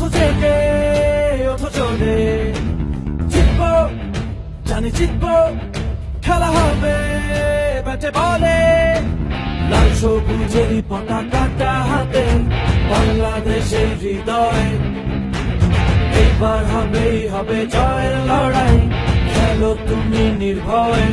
ওঠো জেগে ওঠো চলে, জিতবো জানি জিতবো, খেলা হবে ব্যাটে বলে। লাল সবুজেরই পতাকাটা হাতে, বাংলাদেশের হৃদয়। এইবার হবে জয়ের লড়াই, খেলো তুমি নির্ভয়।